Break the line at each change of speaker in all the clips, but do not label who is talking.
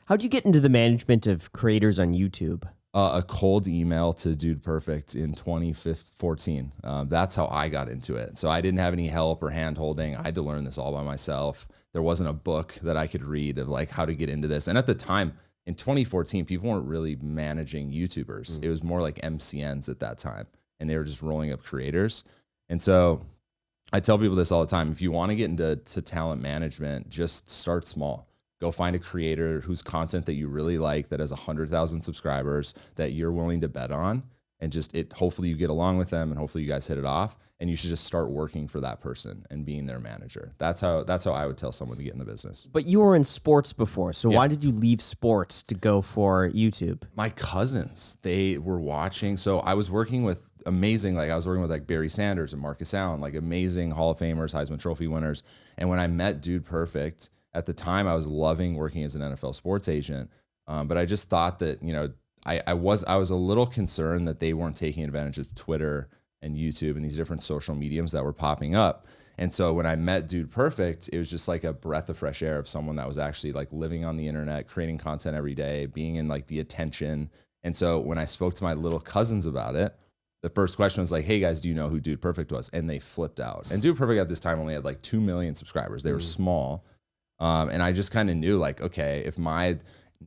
How'd you get into the management of creators on YouTube?
A cold email to Dude Perfect in 2014. That's how I got into it. So I didn't have any help or hand holding. I had to learn this all by myself. There wasn't a book that I could read of like how to get into this. And at the time in 2014, people weren't really managing YouTubers. It was more like MCNs at that time, and they were just rolling up creators. And so I tell people this all the time. If you want to get into talent management, just start small. Go find a creator whose content that you really like, that has 100,000 subscribers, that you're willing to bet on, and just hopefully you get along with them, and hopefully you guys hit it off. And you should just start working for that person and being their manager. That's how I would tell someone to get in the business.
But you were in sports before, so why did you leave sports to go for YouTube?
My cousins, they were watching. So I was working with amazing, like I was working with like Barry Sanders and Marcus Allen, like amazing Hall of Famers, Heisman Trophy winners. And when I met Dude Perfect, at the time, I was loving working as an NFL sports agent, but I just thought that, you know, I was a little concerned that they weren't taking advantage of Twitter and YouTube and these different social mediums that were popping up. And so when I met Dude Perfect, it was just like a breath of fresh air of someone that was actually like living on the internet, creating content every day, being in like the attention. And so when I spoke to my little cousins about it, the first question was like, hey guys, do you know who Dude Perfect was? And they flipped out. And Dude Perfect at this time only had like 2 million subscribers. They were small. And I just kind of knew like, okay, if my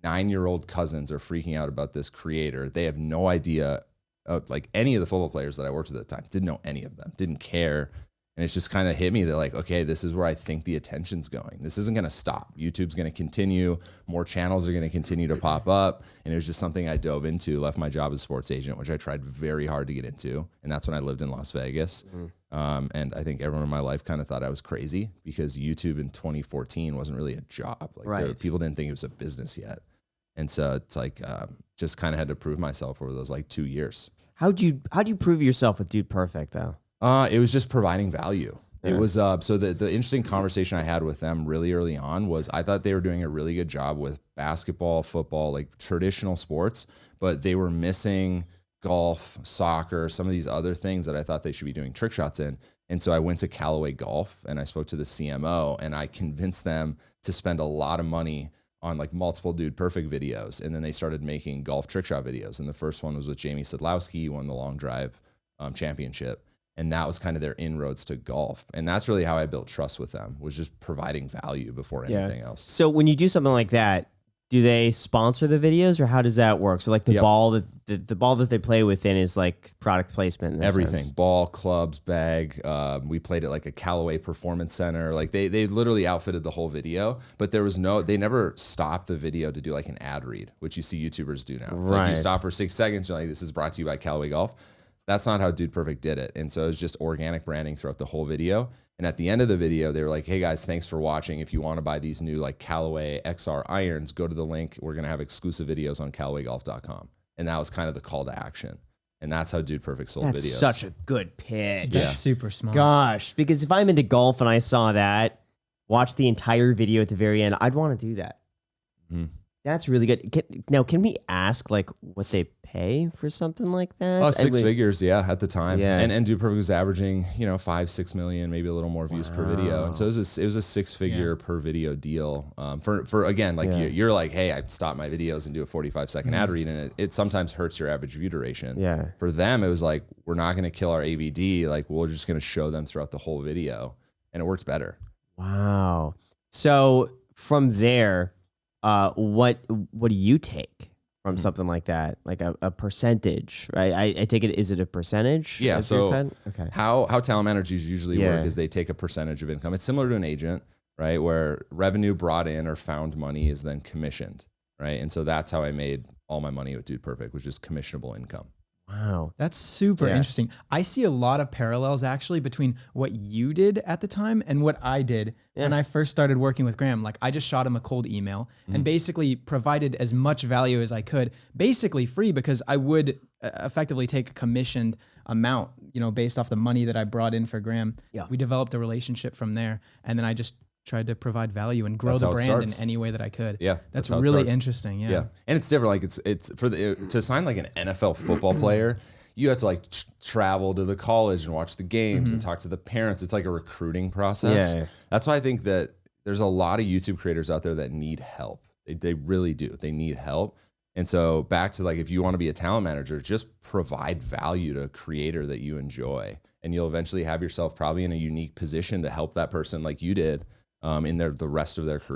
9-year-old cousins are freaking out about this creator, they have no idea of like any of the football players that I worked with at the time, didn't know any of them, didn't care. And it's just kind of hit me that like, okay, this is where I think the attention's going. This isn't going to stop. YouTube's going to continue. More channels are going to continue to pop up. And it was just something I dove into, left my job as a sports agent, which I tried very hard to get into. And that's when I lived in Las Vegas. And I think everyone in my life kind of thought I was crazy because YouTube in 2014 wasn't really a job. Like people didn't think it was a business yet. And so it's like, just kind of had to prove myself over those like 2 years.
How'd you prove yourself with Dude Perfect though?
It was just providing value. It was so the interesting conversation I had with them really early on was I thought they were doing a really good job with basketball, football, like traditional sports, but they were missing golf, soccer, some of these other things that I thought they should be doing trick shots in. And so I went to Callaway Golf and I spoke to the CMO and I convinced them to spend a lot of money on like multiple Dude Perfect videos. And then they started making golf trick shot videos. And the first one was with Jamie Sadlowski, he won the long drive championship. And that was kind of their inroads to golf. And that's really how I built trust with them, was just providing value before anything else.
So when you do something like that, do they sponsor the videos or how does that work? So like the ball that the ball that they play within is like product placement in
everything,
sense.
Ball, clubs, bag. We played at like a Callaway Performance Center. Like they literally outfitted the whole video, but they never stopped the video to do like an ad read, which you see YouTubers do now. It's like you stop for 6 seconds. You're like, this is brought to you by Callaway Golf. That's not how Dude Perfect did it. And so it was just organic branding throughout the whole video. And at the end of the video, they were like, hey guys, thanks for watching. If you want to buy these new like Callaway XR irons, go to the link. We're going to have exclusive videos on CallawayGolf.com. And that was kind of the call to action. And that's how Dude Perfect sold videos.
That's such a good pitch.
That's super smart.
Gosh, because if I'm into golf and I saw that, watch the entire video at the very end, I'd want to do that. That's really good. Now, can we ask like what they pay for something like that?
Oh, six figures, yeah, at the time.
Yeah.
And Dude Perfect was averaging, 5-6 million, maybe a little more views per video. And so it was a 6-figure per video deal. For again, like you're like, hey, I stop my videos and do a 45-second ad read, and it sometimes hurts your average view duration.
Yeah.
For them, it was like, we're not going to kill our ABD. Like we're just going to show them throughout the whole video, and it worked better.
Wow. So from there, what do you take from something like that? Like a percentage, right? I take it, is it a percentage?
Yeah. So
okay.
How talent managers usually work is they take a percentage of income. It's similar to an agent, right? Where revenue brought in or found money is then commissioned, right? And so that's how I made all my money with Dude Perfect, which is commissionable income.
Wow.
That's super interesting. I see a lot of parallels actually between what you did at the time and what I did when I first started working with Graham. Like I just shot him a cold email and basically provided as much value as I could, basically free, because I would effectively take a commissioned amount, based off the money that I brought in for Graham. Yeah. We developed a relationship from there, and then I just tried to provide value and grow the brand in any way that I could.
Yeah.
That's really interesting. Yeah.
And it's different. Like it's to sign like an NFL football player, you have to like travel to the college and watch the games and talk to the parents. It's like a recruiting process. Yeah. That's why I think that there's a lot of YouTube creators out there that need help. They really do. They need help. And so back to like, if you want to be a talent manager, just provide value to a creator that you enjoy, and you'll eventually have yourself probably in a unique position to help that person like you did in the rest of their career.